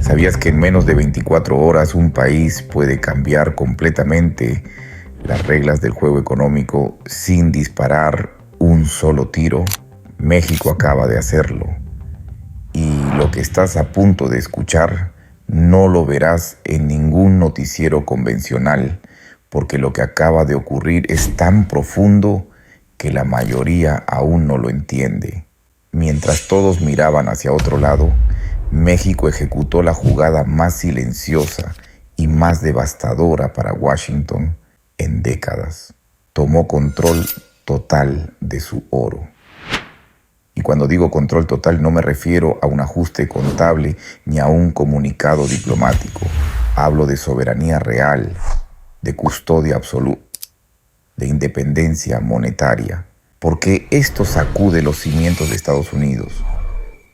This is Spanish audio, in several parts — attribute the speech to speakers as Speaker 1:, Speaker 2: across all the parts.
Speaker 1: ¿Sabías que en menos de 24 horas un país puede cambiar completamente las reglas del juego económico sin disparar un solo tiro? México acaba de hacerlo. Y lo que estás a punto de escuchar no lo verás en ningún noticiero convencional, porque lo que acaba de ocurrir es tan profundo que la mayoría aún no lo entiende. Mientras todos miraban hacia otro lado, México ejecutó la jugada más silenciosa y más devastadora para Washington en décadas. Tomó control total de su oro. Y cuando digo control total no me refiero a un ajuste contable ni a un comunicado diplomático. Hablo de soberanía real, de custodia absoluta, de independencia monetaria. Porque esto sacude los cimientos de Estados Unidos.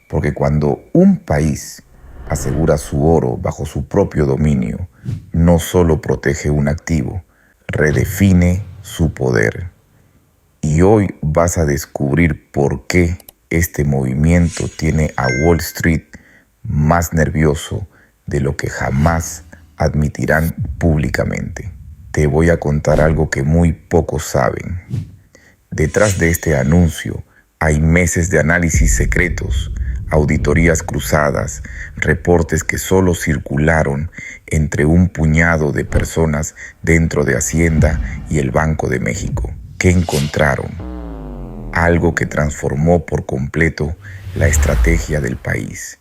Speaker 1: Porque cuando un país asegura su oro bajo su propio dominio, no solo protege un activo, redefine su poder. Y hoy vas a descubrir por qué este movimiento tiene a Wall Street más nervioso de lo que jamás admitirán públicamente. Te voy a contar algo que muy pocos saben. Detrás de este anuncio hay meses de análisis secretos, auditorías cruzadas, reportes que solo circularon entre un puñado de personas dentro de Hacienda y el Banco de México. ¿Qué encontraron? Algo que transformó por completo la estrategia del país.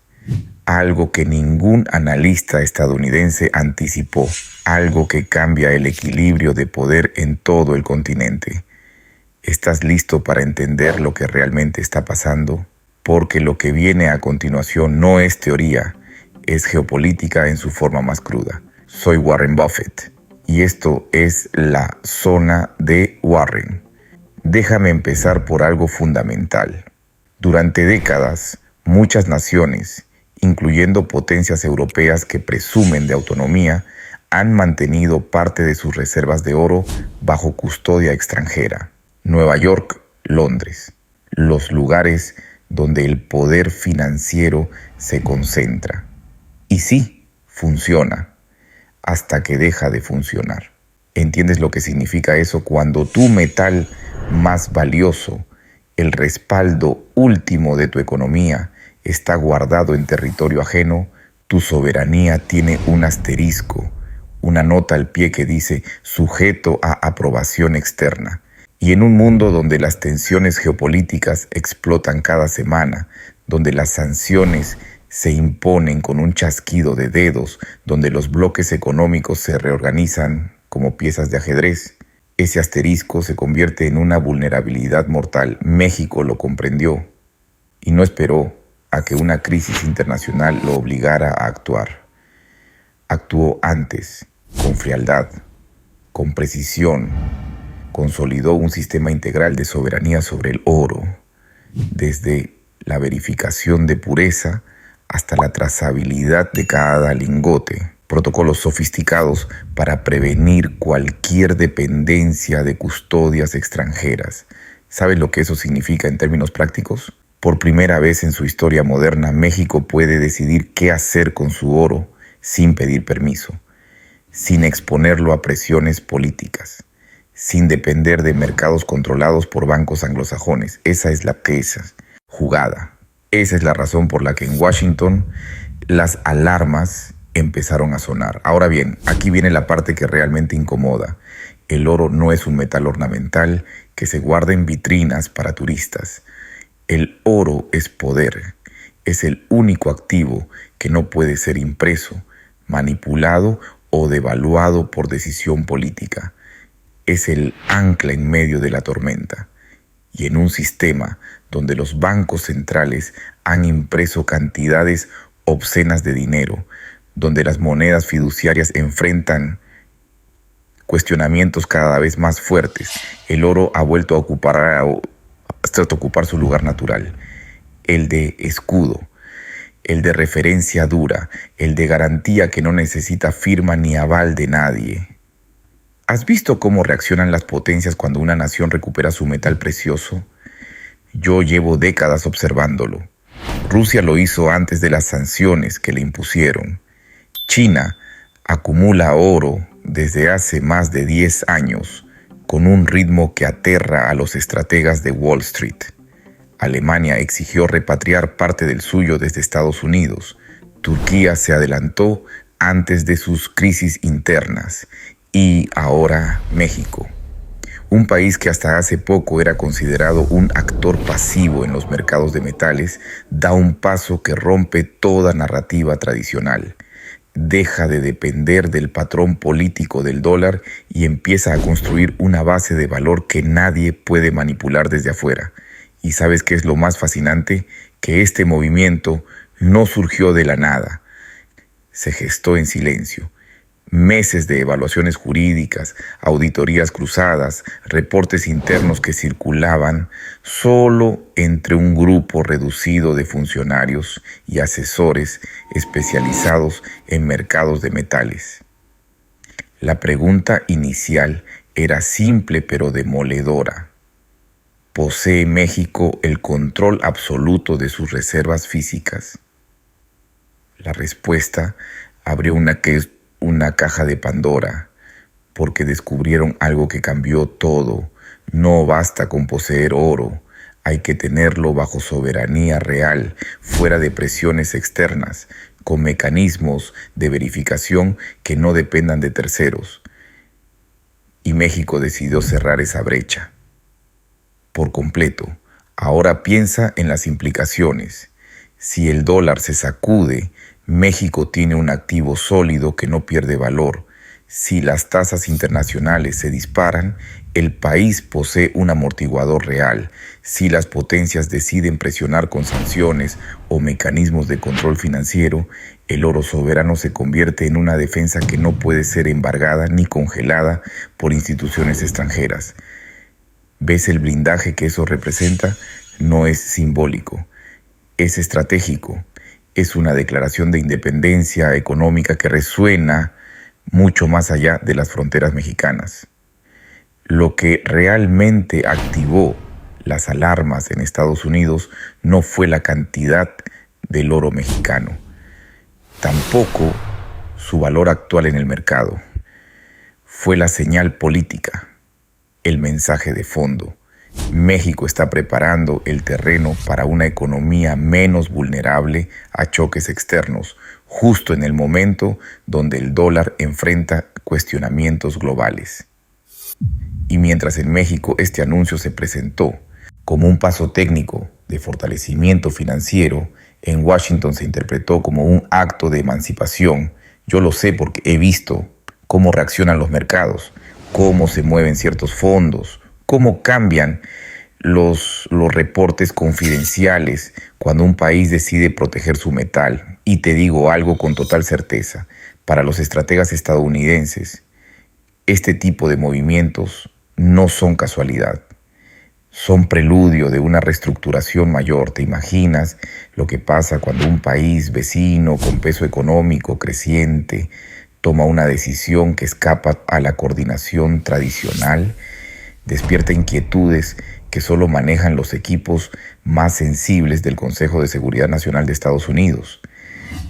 Speaker 1: Algo que ningún analista estadounidense anticipó. Algo que cambia el equilibrio de poder en todo el continente. ¿Estás listo para entender lo que realmente está pasando? Porque lo que viene a continuación no es teoría, es geopolítica en su forma más cruda. Soy Warren Buffett y esto es la zona de Warren. Déjame empezar por algo fundamental. Durante décadas, muchas naciones, incluyendo potencias europeas que presumen de autonomía, han mantenido parte de sus reservas de oro bajo custodia extranjera. Nueva York, Londres, los lugares donde el poder financiero se concentra. Y sí, funciona, hasta que deja de funcionar. ¿Entiendes lo que significa eso? Cuando tu metal más valioso, el respaldo último de tu economía, está guardado en territorio ajeno, tu soberanía tiene un asterisco, una nota al pie que dice sujeto a aprobación externa. Y en un mundo donde las tensiones geopolíticas explotan cada semana, donde las sanciones se imponen con un chasquido de dedos, donde los bloques económicos se reorganizan como piezas de ajedrez, ese asterisco se convierte en una vulnerabilidad mortal. México lo comprendió y no esperó a que una crisis internacional lo obligara a actuar. Actuó antes, con frialdad, con precisión. Consolidó un sistema integral de soberanía sobre el oro, desde la verificación de pureza hasta la trazabilidad de cada lingote. Protocolos sofisticados para prevenir cualquier dependencia de custodias extranjeras. ¿Sabes lo que eso significa en términos prácticos? Por primera vez en su historia moderna, México puede decidir qué hacer con su oro sin pedir permiso, sin exponerlo a presiones políticas, sin depender de mercados controlados por bancos anglosajones. Esa es la jugada. Esa es la razón por la que en Washington las alarmas empezaron a sonar. Ahora bien, aquí viene la parte que realmente incomoda. El oro no es un metal ornamental que se guarda en vitrinas para turistas. El oro es poder. Es el único activo que no puede ser impreso, manipulado o devaluado por decisión política. Es el ancla en medio de la tormenta. Y en un sistema donde los bancos centrales han impreso cantidades obscenas de dinero, donde las monedas fiduciarias enfrentan cuestionamientos cada vez más fuertes, el oro ha vuelto a ocupar su lugar natural, el de escudo, el de referencia dura, el de garantía que no necesita firma ni aval de nadie. ¿Has visto cómo reaccionan las potencias cuando una nación recupera su metal precioso? Yo llevo décadas observándolo. Rusia lo hizo antes de las sanciones que le impusieron. China acumula oro desde hace más de 10 años con un ritmo que aterra a los estrategas de Wall Street. Alemania exigió repatriar parte del suyo desde Estados Unidos. Turquía se adelantó antes de sus crisis internas. Y ahora México, un país que hasta hace poco era considerado un actor pasivo en los mercados de metales, da un paso que rompe toda narrativa tradicional. Deja de depender del patrón político del dólar y empieza a construir una base de valor que nadie puede manipular desde afuera. ¿Y sabes qué es lo más fascinante? Que este movimiento no surgió de la nada. Se gestó en silencio. Meses de evaluaciones jurídicas, auditorías cruzadas, reportes internos que circulaban solo entre un grupo reducido de funcionarios y asesores especializados en mercados de metales. La pregunta inicial era simple pero demoledora. ¿Posee México el control absoluto de sus reservas físicas? La respuesta abrió una caja de Pandora, porque descubrieron algo que cambió todo. No basta con poseer oro, hay que tenerlo bajo soberanía real, fuera de presiones externas, con mecanismos de verificación que no dependan de terceros. Y México decidió cerrar esa brecha por completo. Ahora piensa en las implicaciones. Si el dólar se sacude, México tiene un activo sólido que no pierde valor. Si las tasas internacionales se disparan, el país posee un amortiguador real. Si las potencias deciden presionar con sanciones o mecanismos de control financiero, el oro soberano se convierte en una defensa que no puede ser embargada ni congelada por instituciones extranjeras. ¿Ves el blindaje que eso representa? No es simbólico, es estratégico. Es una declaración de independencia económica que resuena mucho más allá de las fronteras mexicanas. Lo que realmente activó las alarmas en Estados Unidos no fue la cantidad del oro mexicano, tampoco su valor actual en el mercado. Fue la señal política, el mensaje de fondo. México está preparando el terreno para una economía menos vulnerable a choques externos, justo en el momento donde el dólar enfrenta cuestionamientos globales. Y mientras en México este anuncio se presentó como un paso técnico de fortalecimiento financiero, en Washington se interpretó como un acto de emancipación. Yo lo sé porque he visto cómo reaccionan los mercados, cómo se mueven ciertos fondos, cómo cambian los reportes confidenciales cuando un país decide proteger su metal. Y te digo algo con total certeza, para los estrategas estadounidenses, este tipo de movimientos no son casualidad, son preludio de una reestructuración mayor. ¿Te imaginas lo que pasa cuando un país vecino con peso económico creciente toma una decisión que escapa a la coordinación tradicional? Despierta inquietudes que solo manejan los equipos más sensibles del Consejo de Seguridad Nacional de Estados Unidos.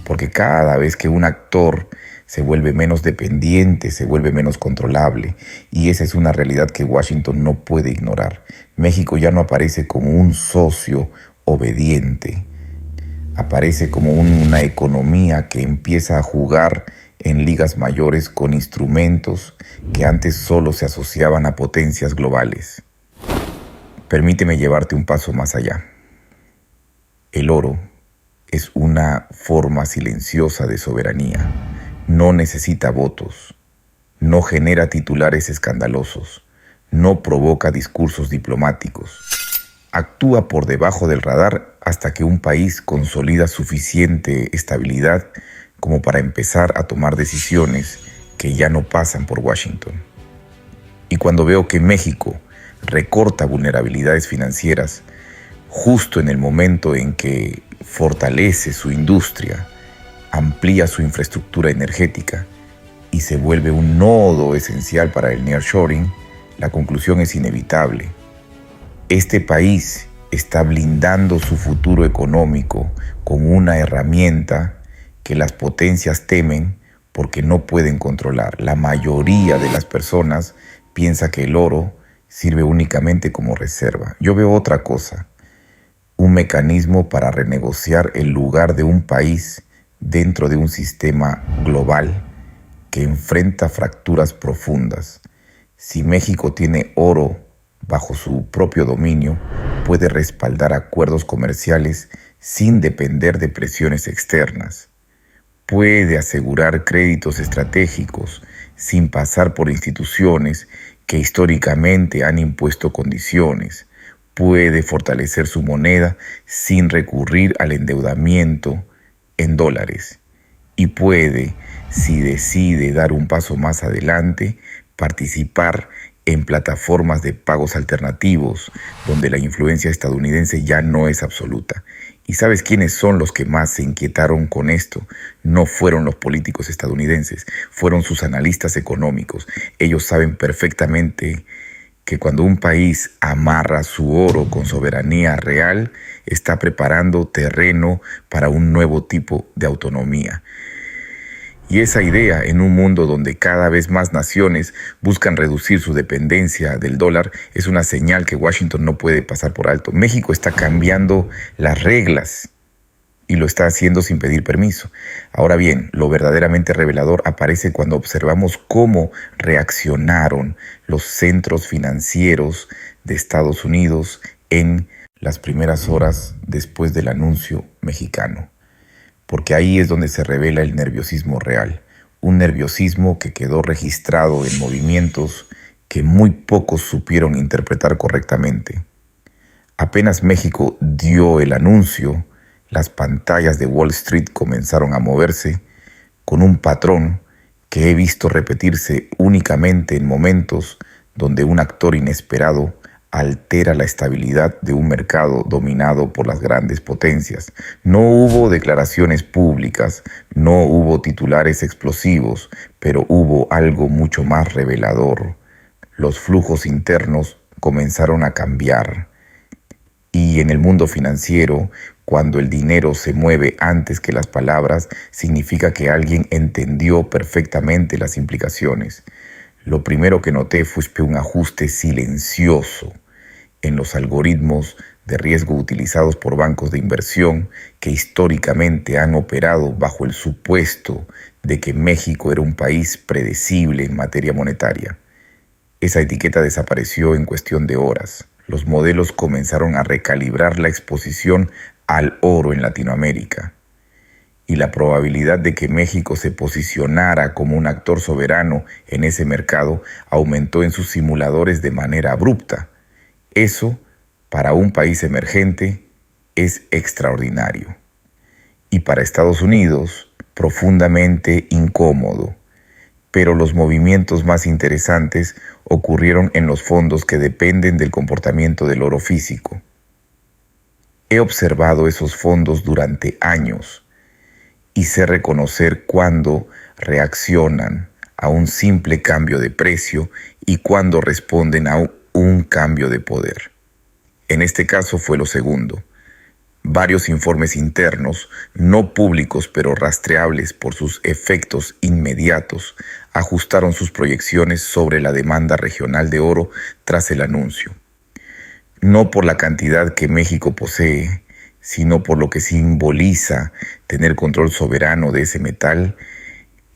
Speaker 1: Porque cada vez que un actor se vuelve menos dependiente, se vuelve menos controlable, y esa es una realidad que Washington no puede ignorar. México ya no aparece como un socio obediente, aparece como una economía que empieza a jugar en ligas mayores con instrumentos que antes solo se asociaban a potencias globales. Permíteme llevarte un paso más allá. El oro es una forma silenciosa de soberanía. No necesita votos, no genera titulares escandalosos, no provoca discursos diplomáticos. Actúa por debajo del radar hasta que un país consolida suficiente estabilidad como para empezar a tomar decisiones que ya no pasan por Washington. Y cuando veo que México recorta vulnerabilidades financieras justo en el momento en que fortalece su industria, amplía su infraestructura energética y se vuelve un nodo esencial para el nearshoring, la conclusión es inevitable. Este país está blindando su futuro económico con una herramienta que las potencias temen porque no pueden controlar. La mayoría de las personas piensa que el oro sirve únicamente como reserva. Yo veo otra cosa, un mecanismo para renegociar el lugar de un país dentro de un sistema global que enfrenta fracturas profundas. Si México tiene oro bajo su propio dominio, puede respaldar acuerdos comerciales sin depender de presiones externas. Puede asegurar créditos estratégicos sin pasar por instituciones que históricamente han impuesto condiciones. Puede fortalecer su moneda sin recurrir al endeudamiento en dólares. Y puede, si decide dar un paso más adelante, participar en plataformas de pagos alternativos, donde la influencia estadounidense ya no es absoluta. ¿Y sabes quiénes son los que más se inquietaron con esto? No fueron los políticos estadounidenses, fueron sus analistas económicos. Ellos saben perfectamente que cuando un país amarra su oro con soberanía real, está preparando terreno para un nuevo tipo de autonomía. Y esa idea, en un mundo donde cada vez más naciones buscan reducir su dependencia del dólar, es una señal que Washington no puede pasar por alto. México está cambiando las reglas y lo está haciendo sin pedir permiso. Ahora bien, lo verdaderamente revelador aparece cuando observamos cómo reaccionaron los centros financieros de Estados Unidos en las primeras horas después del anuncio mexicano. Porque ahí es donde se revela el nerviosismo real, un nerviosismo que quedó registrado en movimientos que muy pocos supieron interpretar correctamente. Apenas México dio el anuncio, las pantallas de Wall Street comenzaron a moverse con un patrón que he visto repetirse únicamente en momentos donde un actor inesperado altera la estabilidad de un mercado dominado por las grandes potencias. No hubo declaraciones públicas, no hubo titulares explosivos, pero hubo algo mucho más revelador. Los flujos internos comenzaron a cambiar. Y en el mundo financiero, cuando el dinero se mueve antes que las palabras, significa que alguien entendió perfectamente las implicaciones. Lo primero que noté fue un ajuste silencioso en los algoritmos de riesgo utilizados por bancos de inversión que históricamente han operado bajo el supuesto de que México era un país predecible en materia monetaria. Esa etiqueta desapareció en cuestión de horas. Los modelos comenzaron a recalibrar la exposición al oro en Latinoamérica. Y la probabilidad de que México se posicionara como un actor soberano en ese mercado aumentó en sus simuladores de manera abrupta. Eso, para un país emergente, es extraordinario. Y para Estados Unidos, profundamente incómodo. Pero los movimientos más interesantes ocurrieron en los fondos que dependen del comportamiento del oro físico. He observado esos fondos durante años y sé reconocer cuándo reaccionan a un simple cambio de precio y cuándo responden a un cambio de poder. En este caso fue lo segundo. Varios informes internos, no públicos pero rastreables por sus efectos inmediatos, ajustaron sus proyecciones sobre la demanda regional de oro tras el anuncio. No por la cantidad que México posee, sino por lo que simboliza tener control soberano de ese metal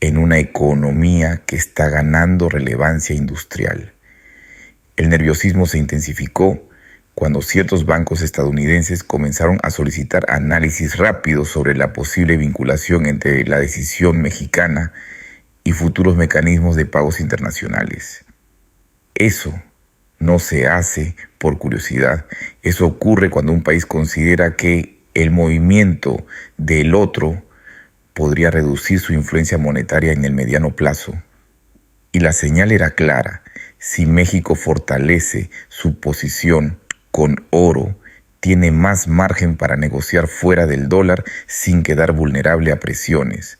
Speaker 1: en una economía que está ganando relevancia industrial. El nerviosismo se intensificó cuando ciertos bancos estadounidenses comenzaron a solicitar análisis rápidos sobre la posible vinculación entre la decisión mexicana y futuros mecanismos de pagos internacionales. Eso no se hace por curiosidad. Eso ocurre cuando un país considera que el movimiento del otro podría reducir su influencia monetaria en el mediano plazo. Y la señal era clara. Si México fortalece su posición con oro, tiene más margen para negociar fuera del dólar sin quedar vulnerable a presiones.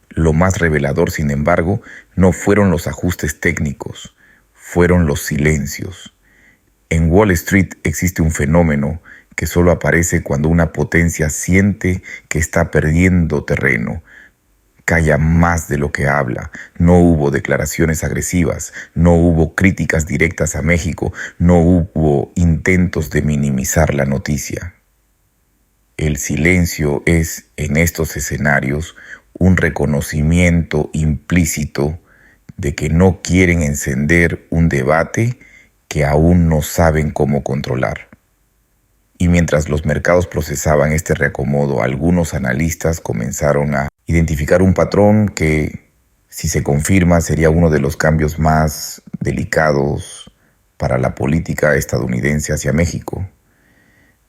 Speaker 1: Lo más revelador, sin embargo, no fueron los ajustes técnicos, fueron los silencios. En Wall Street existe un fenómeno que solo aparece cuando una potencia siente que está perdiendo terreno. calla más de lo que habla. No hubo declaraciones agresivas, no hubo críticas directas a México, no hubo intentos de minimizar la noticia. El silencio es, en estos escenarios, un reconocimiento implícito de que no quieren encender un debate que aún no saben cómo controlar. Y mientras los mercados procesaban este reacomodo, algunos analistas comenzaron a identificar un patrón que, si se confirma, sería uno de los cambios más delicados para la política estadounidense hacia México.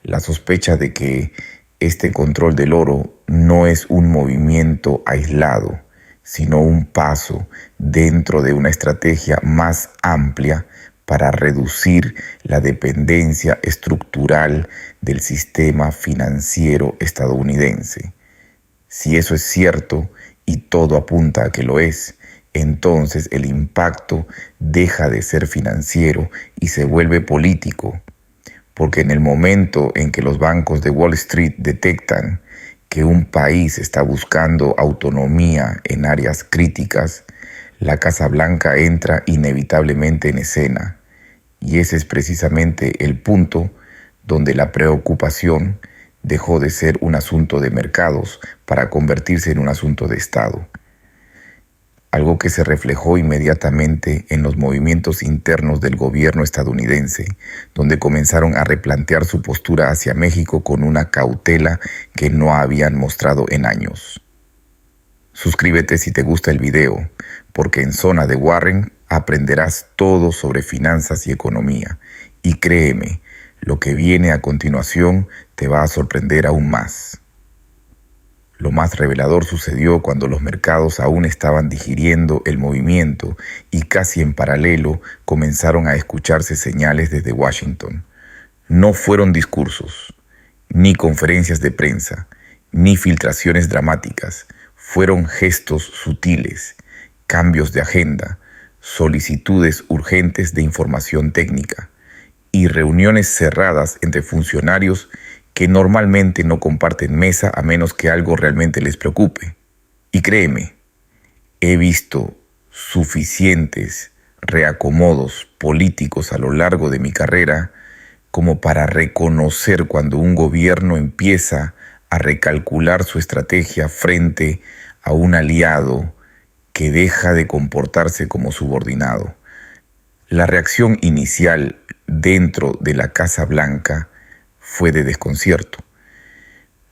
Speaker 1: La sospecha de que este control del oro no es un movimiento aislado, sino un paso dentro de una estrategia más amplia para reducir la dependencia estructural del sistema financiero estadounidense. Si eso es cierto, y todo apunta a que lo es, entonces el impacto deja de ser financiero y se vuelve político, porque en el momento en que los bancos de Wall Street detectan que un país está buscando autonomía en áreas críticas, la Casa Blanca entra inevitablemente en escena. Y ese es precisamente el punto donde la preocupación dejó de ser un asunto de mercados para convertirse en un asunto de Estado. Algo que se reflejó inmediatamente en los movimientos internos del gobierno estadounidense, donde comenzaron a replantear su postura hacia México con una cautela que no habían mostrado en años. Suscríbete si te gusta el video, porque en Zona de Warren aprenderás todo sobre finanzas y economía. Y créeme, lo que viene a continuación te va a sorprender aún más. Lo más revelador sucedió cuando los mercados aún estaban digiriendo el movimiento y casi en paralelo comenzaron a escucharse señales desde Washington. No fueron discursos, ni conferencias de prensa, ni filtraciones dramáticas. Fueron gestos sutiles, cambios de agenda, solicitudes urgentes de información técnica y reuniones cerradas entre funcionarios que normalmente no comparten mesa a menos que algo realmente les preocupe. Y créeme, he visto suficientes reacomodos políticos a lo largo de mi carrera como para reconocer cuando un gobierno empieza a recalcular su estrategia frente a un aliado que deja de comportarse como subordinado. La reacción inicial dentro de la Casa Blanca fue de desconcierto.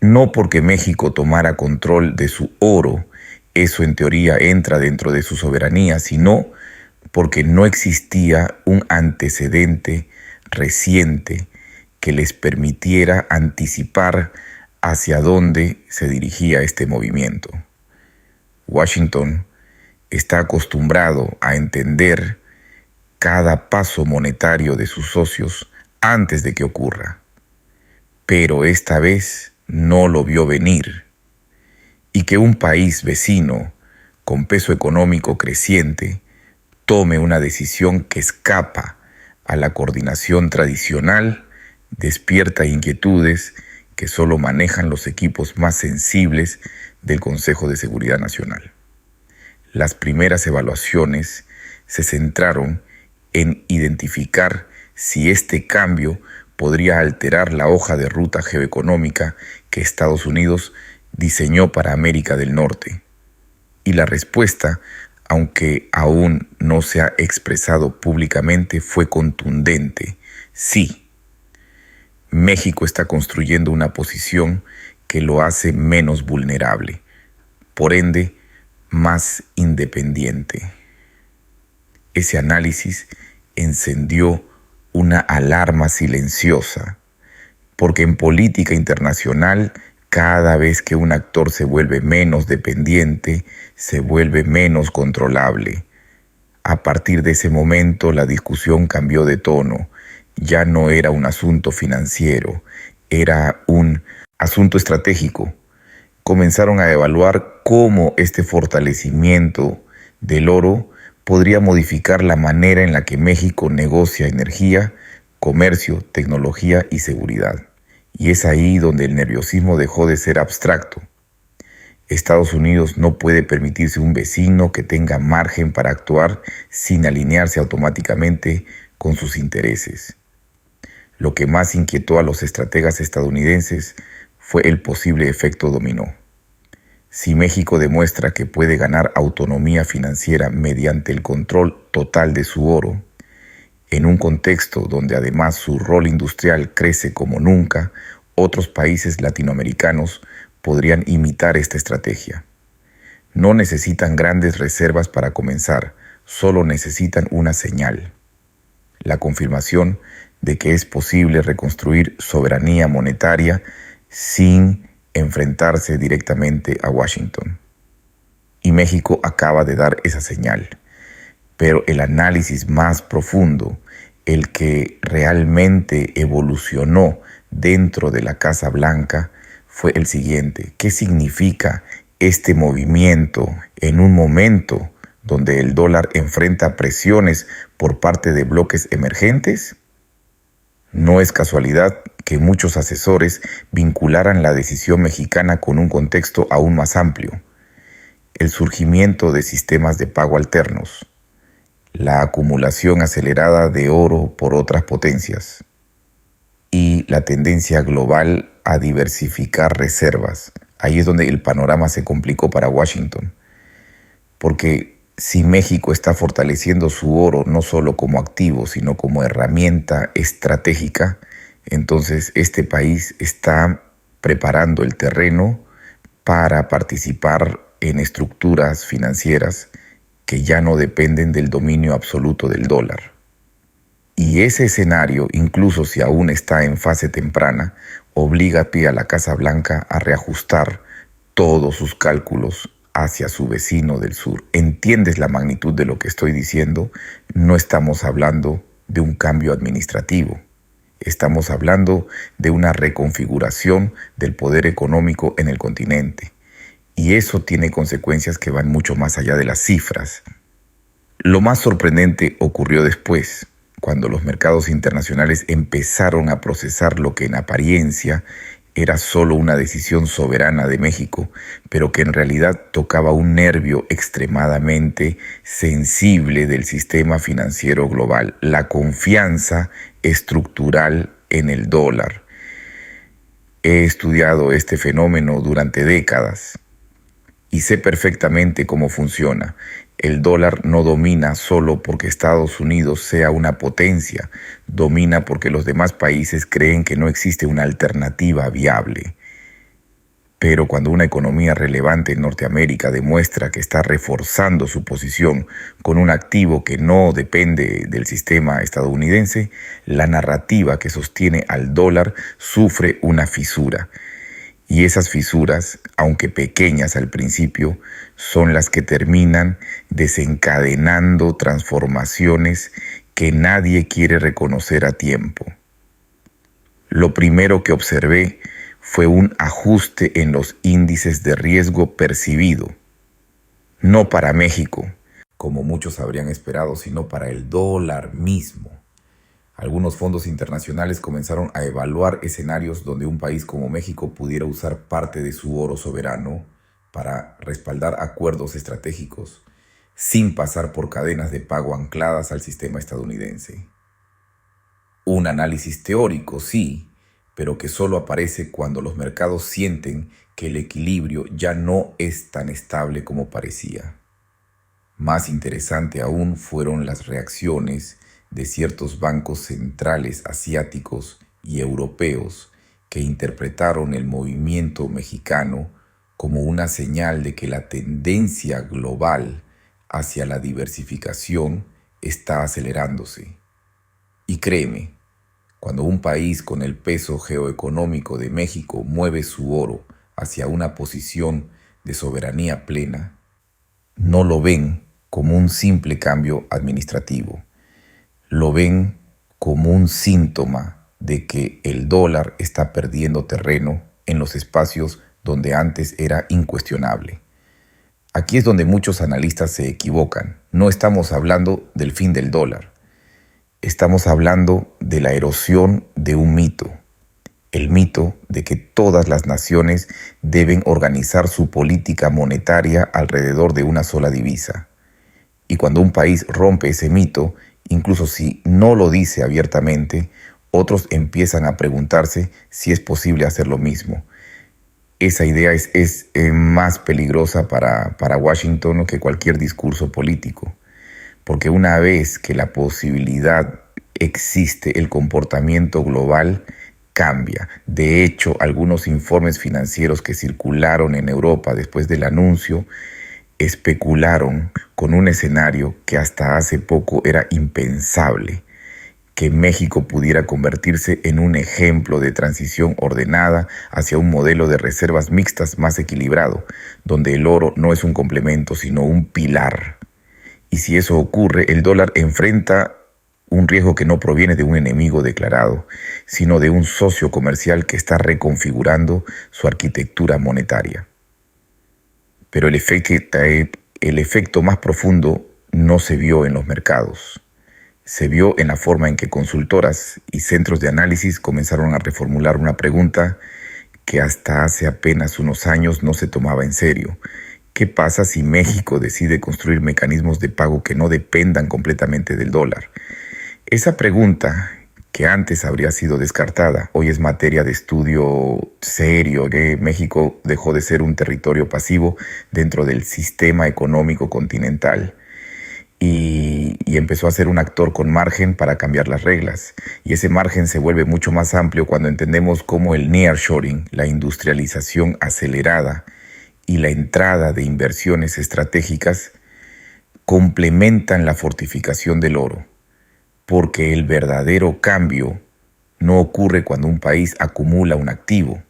Speaker 1: No porque México tomara control de su oro, eso en teoría entra dentro de su soberanía, sino porque no existía un antecedente reciente que les permitiera anticipar hacia dónde se dirigía este movimiento. Washington está acostumbrado a entender cada paso monetario de sus socios antes de que ocurra, pero esta vez no lo vio venir. Y que un país vecino con peso económico creciente tome una decisión que escapa a la coordinación tradicional despierta inquietudes que solo manejan los equipos más sensibles del Consejo de Seguridad Nacional. Las primeras evaluaciones se centraron en identificar si este cambio podría alterar la hoja de ruta geoeconómica que Estados Unidos diseñó para América del Norte. Y la respuesta, aunque aún no se ha expresado públicamente, fue contundente. Sí, México está construyendo una posición que lo hace menos vulnerable, por ende, más independiente. Ese análisis encendió una alarma silenciosa, porque en política internacional, cada vez que un actor se vuelve menos dependiente, se vuelve menos controlable. A partir de ese momento, la discusión cambió de tono. Ya no era un asunto financiero, era un asunto estratégico. Comenzaron a evaluar cómo este fortalecimiento del oro podría modificar la manera en la que México negocia energía, comercio, tecnología y seguridad. Y es ahí donde el nerviosismo dejó de ser abstracto. Estados Unidos no puede permitirse un vecino que tenga margen para actuar sin alinearse automáticamente con sus intereses. Lo que más inquietó a los estrategas estadounidenses fue el posible efecto dominó. Si México demuestra que puede ganar autonomía financiera mediante el control total de su oro, en un contexto donde además su rol industrial crece como nunca, otros países latinoamericanos podrían imitar esta estrategia. No necesitan grandes reservas para comenzar, solo necesitan una señal: la confirmación de que es posible reconstruir soberanía monetaria sin enfrentarse directamente a Washington. Y México acaba de dar esa señal. Pero el análisis más profundo, el que realmente evolucionó dentro de la Casa Blanca, fue el siguiente: ¿qué significa este movimiento en un momento donde el dólar enfrenta presiones por parte de bloques emergentes? No es casualidad que muchos asesores vincularan la decisión mexicana con un contexto aún más amplio: el surgimiento de sistemas de pago alternos, la acumulación acelerada de oro por otras potencias y la tendencia global a diversificar reservas. Ahí es donde el panorama se complicó para Washington, porque si México está fortaleciendo su oro no solo como activo, sino como herramienta estratégica, entonces este país está preparando el terreno para participar en estructuras financieras que ya no dependen del dominio absoluto del dólar. Y ese escenario, incluso si aún está en fase temprana, obliga a la Casa Blanca a reajustar todos sus cálculos hacia su vecino del sur. ¿Entiendes la magnitud de lo que estoy diciendo? No estamos hablando de un cambio administrativo. Estamos hablando de una reconfiguración del poder económico en el continente. Y eso tiene consecuencias que van mucho más allá de las cifras. Lo más sorprendente ocurrió después, cuando los mercados internacionales empezaron a procesar lo que en apariencia era solo una decisión soberana de México, pero que en realidad tocaba un nervio extremadamente sensible del sistema financiero global: la confianza estructural en el dólar. He estudiado este fenómeno durante décadas y sé perfectamente cómo funciona. El dólar no domina solo porque Estados Unidos sea una potencia, domina porque los demás países creen que no existe una alternativa viable. Pero cuando una economía relevante en Norteamérica demuestra que está reforzando su posición con un activo que no depende del sistema estadounidense, la narrativa que sostiene al dólar sufre una fisura. Y esas fisuras, aunque pequeñas al principio, son las que terminan desencadenando transformaciones que nadie quiere reconocer a tiempo. Lo primero que observé fue un ajuste en los índices de riesgo percibido. No para México, como muchos habrían esperado, sino para el dólar mismo. Algunos fondos internacionales comenzaron a evaluar escenarios donde un país como México pudiera usar parte de su oro soberano para respaldar acuerdos estratégicos sin pasar por cadenas de pago ancladas al sistema estadounidense. Un análisis teórico, sí, pero que solo aparece cuando los mercados sienten que el equilibrio ya no es tan estable como parecía. Más interesante aún fueron las reacciones de ciertos bancos centrales asiáticos y europeos que interpretaron el movimiento mexicano como una señal de que la tendencia global hacia la diversificación está acelerándose. Y créeme, cuando un país con el peso geoeconómico de México mueve su oro hacia una posición de soberanía plena, no lo ven como un simple cambio administrativo. Lo ven como un síntoma de que el dólar está perdiendo terreno en los espacios donde antes era incuestionable. Aquí es donde muchos analistas se equivocan. No estamos hablando del fin del dólar. Estamos hablando de la erosión de un mito. el mito de que todas las naciones deben organizar su política monetaria alrededor de una sola divisa. Y cuando un país rompe ese mito, incluso si no lo dice abiertamente, otros empiezan a preguntarse si es posible hacer lo mismo. Esa idea es más peligrosa para Washington que cualquier discurso político, porque una vez que la posibilidad existe, el comportamiento global cambia. De hecho, algunos informes financieros que circularon en Europa después del anuncio especularon con un escenario que hasta hace poco era impensable, que México pudiera convertirse en un ejemplo de transición ordenada hacia un modelo de reservas mixtas más equilibrado, donde el oro no es un complemento, sino un pilar. Y si eso ocurre, el dólar enfrenta un riesgo que no proviene de un enemigo declarado, sino de un socio comercial que está reconfigurando su arquitectura monetaria. Pero el efecto más profundo no se vio en los mercados. Se vio en la forma en que consultoras y centros de análisis comenzaron a reformular una pregunta que hasta hace apenas unos años no se tomaba en serio. ¿Qué pasa si México decide construir mecanismos de pago que no dependan completamente del dólar? Esa pregunta, que antes habría sido descartada, hoy es materia de estudio serio. México dejó de ser un territorio pasivo dentro del sistema económico continental y empezó a ser un actor con margen para cambiar las reglas. Y ese margen se vuelve mucho más amplio cuando entendemos cómo el nearshoring, la industrialización acelerada y la entrada de inversiones estratégicas complementan la fortificación del oro. Porque el verdadero cambio no ocurre cuando un país acumula un activo.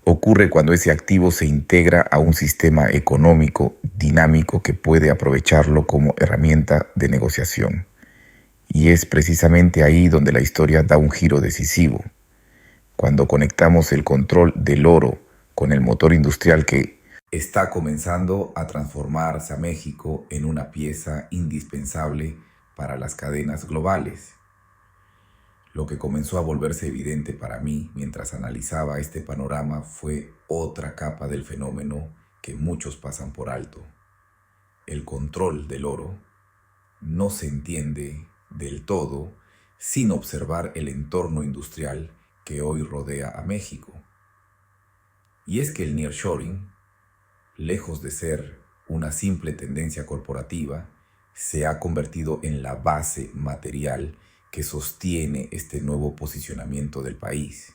Speaker 1: Ocurre cuando ese activo se integra a un sistema económico dinámico que puede aprovecharlo como herramienta de negociación. Y es precisamente ahí donde la historia da un giro decisivo. Cuando conectamos el control del oro con el motor industrial que está comenzando a transformarse a México en una pieza indispensable para las cadenas globales. Lo que comenzó a volverse evidente para mí mientras analizaba este panorama fue otra capa del fenómeno que muchos pasan por alto. El control del oro no se entiende del todo sin observar el entorno industrial que hoy rodea a México. Y es que el nearshoring, lejos de ser una simple tendencia corporativa, se ha convertido en la base material que sostiene este nuevo posicionamiento del país.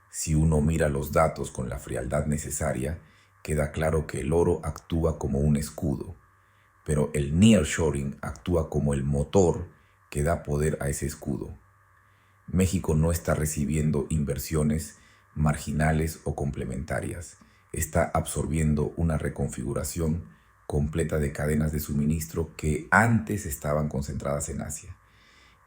Speaker 1: Si uno mira los datos con la frialdad necesaria, queda claro que el oro actúa como un escudo, pero el nearshoring actúa como el motor que da poder a ese escudo. México no está recibiendo inversiones marginales o complementarias, está absorbiendo una reconfiguración completa de cadenas de suministro que antes estaban concentradas en Asia.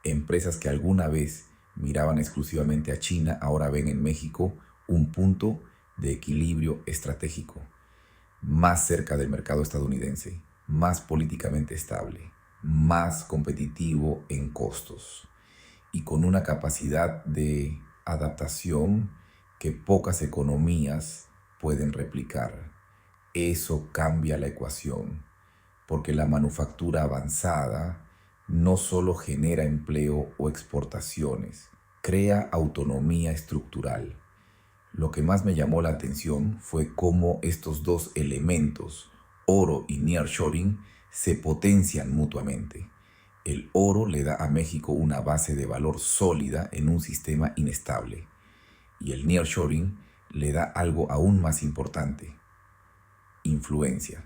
Speaker 1: Empresas que alguna vez miraban exclusivamente a China ahora ven en México un punto de equilibrio estratégico, más cerca del mercado estadounidense, más políticamente estable, más competitivo en costos y con una capacidad de adaptación que pocas economías pueden replicar. Eso cambia la ecuación, porque la manufactura avanzada no solo genera empleo o exportaciones, crea autonomía estructural. Lo que más me llamó la atención fue cómo estos dos elementos, oro y nearshoring, se potencian mutuamente. El oro le da a México una base de valor sólida en un sistema inestable, y el nearshoring le da algo aún más importante: influencia.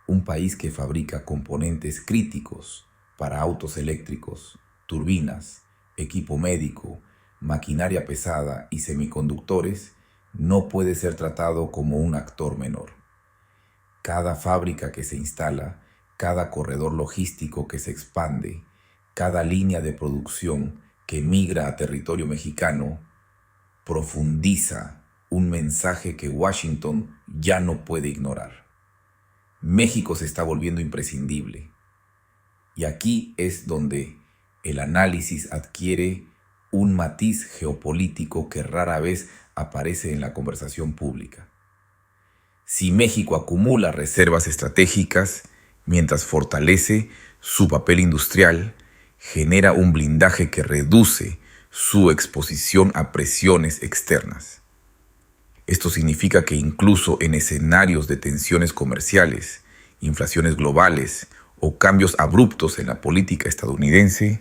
Speaker 1: Un país que fabrica componentes críticos para autos eléctricos, turbinas, equipo médico, maquinaria pesada y semiconductores no puede ser tratado como un actor menor. Cada fábrica que se instala, cada corredor logístico que se expande, cada línea de producción que migra a territorio mexicano, profundiza un mensaje que Washington ya no puede ignorar. México se está volviendo imprescindible. Y aquí es donde el análisis adquiere un matiz geopolítico que rara vez aparece en la conversación pública. Si México acumula reservas estratégicas, mientras fortalece su papel industrial, genera un blindaje que reduce su exposición a presiones externas. Esto significa que incluso en escenarios de tensiones comerciales, inflaciones globales o cambios abruptos en la política estadounidense,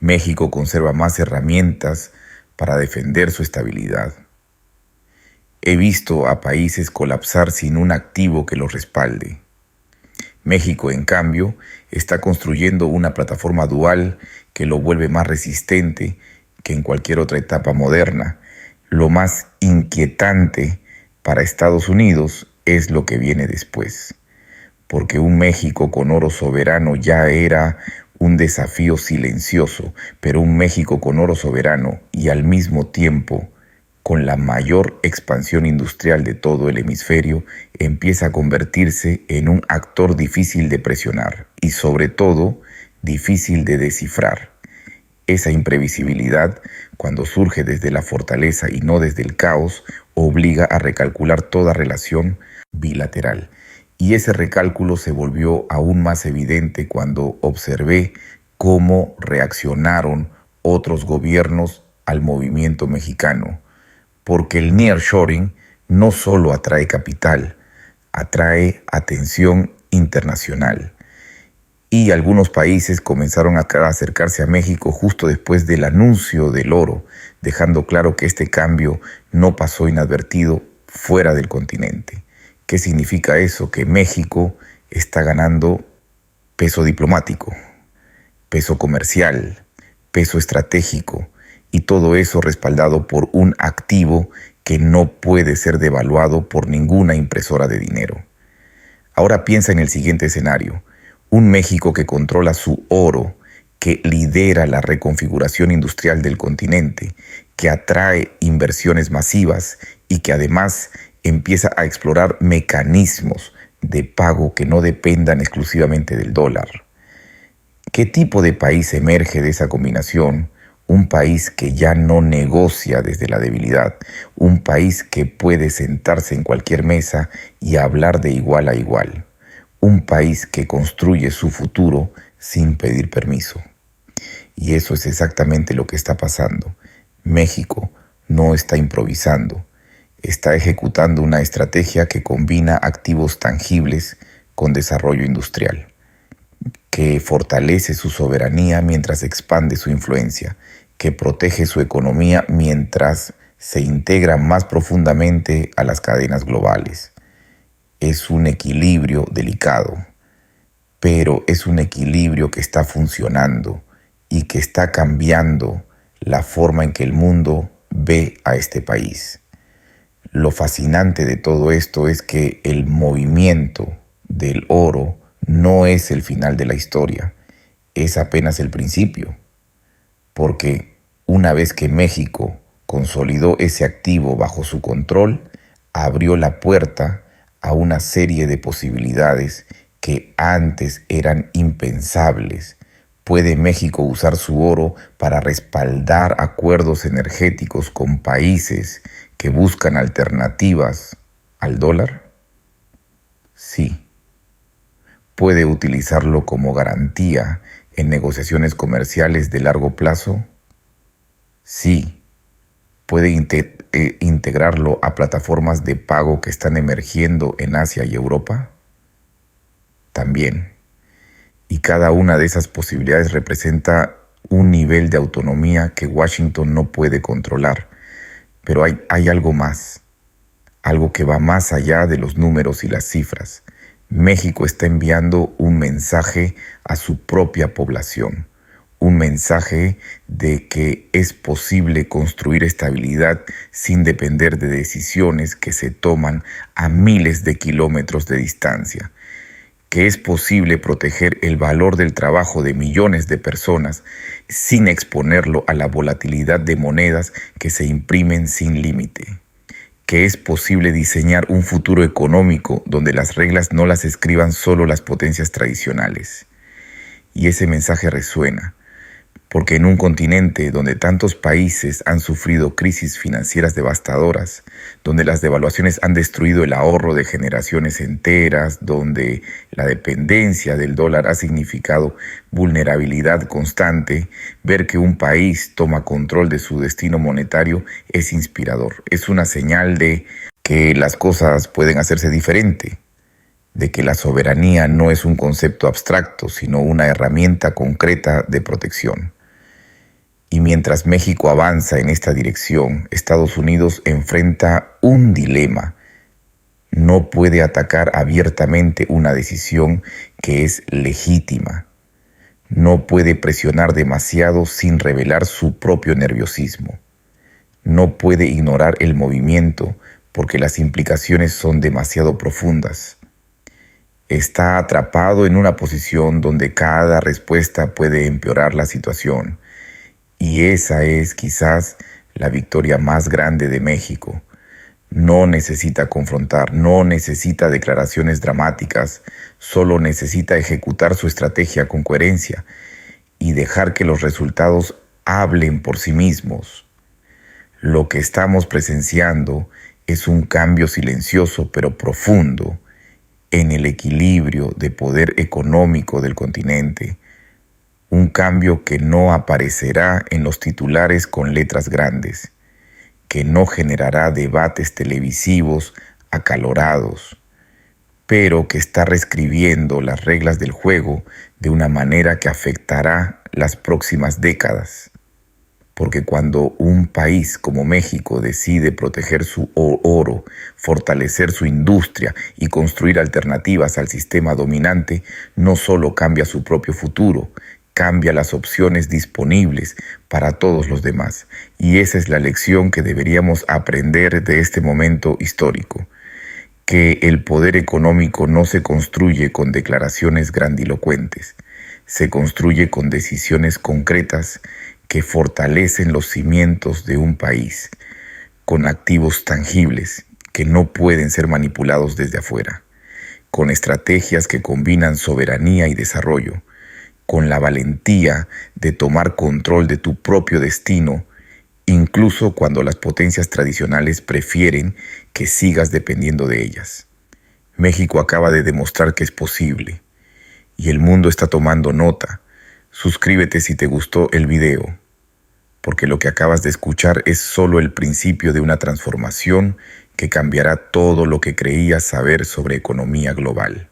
Speaker 1: México conserva más herramientas para defender su estabilidad. He visto a países colapsar sin un activo que los respalde. México, en cambio, está construyendo una plataforma dual que lo vuelve más resistente que en cualquier otra etapa moderna. Lo más inquietante para Estados Unidos es lo que viene después, porque un México con oro soberano ya era un desafío silencioso, pero un México con oro soberano y al mismo tiempo con la mayor expansión industrial de todo el hemisferio, empieza a convertirse en un actor difícil de presionar y sobre todo difícil de descifrar. Esa imprevisibilidad, cuando surge desde la fortaleza y no desde el caos, obliga a recalcular toda relación bilateral. Y ese recálculo se volvió aún más evidente cuando observé cómo reaccionaron otros gobiernos al movimiento mexicano. Porque el nearshoring no solo atrae capital, atrae atención internacional. Y algunos países comenzaron a acercarse a México justo después del anuncio del oro, dejando claro que este cambio no pasó inadvertido fuera del continente. ¿Qué significa eso? Que México está ganando peso diplomático, peso comercial, peso estratégico, y todo eso respaldado por un activo que no puede ser devaluado por ninguna impresora de dinero. Ahora piensa en el siguiente escenario: un México que controla su oro, que lidera la reconfiguración industrial del continente, que atrae inversiones masivas y que además empieza a explorar mecanismos de pago que no dependan exclusivamente del dólar. ¿Qué tipo de país emerge de esa combinación? Un país que ya no negocia desde la debilidad, un país que puede sentarse en cualquier mesa y hablar de igual a igual, un país que construye su futuro sin pedir permiso. Y eso es exactamente lo que está pasando. México no está improvisando, está ejecutando una estrategia que combina activos tangibles con desarrollo industrial, que fortalece su soberanía mientras expande su influencia, que protege su economía mientras se integra más profundamente a las cadenas globales. Es un equilibrio delicado, pero es un equilibrio que está funcionando y que está cambiando la forma en que el mundo ve a este país. Lo fascinante de todo esto es que el movimiento del oro no es el final de la historia, es apenas el principio, porque una vez que México consolidó ese activo bajo su control, abrió la puerta a una serie de posibilidades que antes eran impensables. ¿Puede México usar su oro para respaldar acuerdos energéticos con países que buscan alternativas al dólar? Sí. ¿Puede utilizarlo como garantía en negociaciones comerciales de largo plazo? Sí. ¿Puede integrarlo a plataformas de pago que están emergiendo en Asia y Europa? También. Y cada una de esas posibilidades representa un nivel de autonomía que Washington no puede controlar. Pero hay algo más, algo que va más allá de los números y las cifras. México está enviando un mensaje a su propia población, un mensaje de que es posible construir estabilidad sin depender de decisiones que se toman a miles de kilómetros de distancia, que es posible proteger el valor del trabajo de millones de personas sin exponerlo a la volatilidad de monedas que se imprimen sin límite, que es posible diseñar un futuro económico donde las reglas no las escriban solo las potencias tradicionales. Y ese mensaje resuena, porque en un continente donde tantos países han sufrido crisis financieras devastadoras, donde las devaluaciones han destruido el ahorro de generaciones enteras, donde la dependencia del dólar ha significado vulnerabilidad constante, ver que un país toma control de su destino monetario es inspirador. Es una señal de que las cosas pueden hacerse diferente, de que la soberanía no es un concepto abstracto, sino una herramienta concreta de protección. Y mientras México avanza en esta dirección, Estados Unidos enfrenta un dilema. No puede atacar abiertamente una decisión que es legítima. No puede presionar demasiado sin revelar su propio nerviosismo. No puede ignorar el movimiento porque las implicaciones son demasiado profundas. Está atrapado en una posición donde cada respuesta puede empeorar la situación. Y esa es quizás la victoria más grande de México. No necesita confrontar, no necesita declaraciones dramáticas, solo necesita ejecutar su estrategia con coherencia y dejar que los resultados hablen por sí mismos. Lo que estamos presenciando es un cambio silencioso pero profundo en el equilibrio de poder económico del continente. Un cambio que no aparecerá en los titulares con letras grandes, que no generará debates televisivos acalorados, pero que está reescribiendo las reglas del juego de una manera que afectará las próximas décadas. Porque cuando un país como México decide proteger su oro, fortalecer su industria y construir alternativas al sistema dominante, no solo cambia su propio futuro, cambia las opciones disponibles para todos los demás. Y esa es la lección que deberíamos aprender de este momento histórico. Que el poder económico no se construye con declaraciones grandilocuentes, se construye con decisiones concretas que fortalecen los cimientos de un país, con activos tangibles que no pueden ser manipulados desde afuera, con estrategias que combinan soberanía y desarrollo, con la valentía de tomar control de tu propio destino, incluso cuando las potencias tradicionales prefieren que sigas dependiendo de ellas. México acaba de demostrar que es posible, y el mundo está tomando nota. Suscríbete si te gustó el video, porque lo que acabas de escuchar es solo el principio de una transformación que cambiará todo lo que creías saber sobre economía global.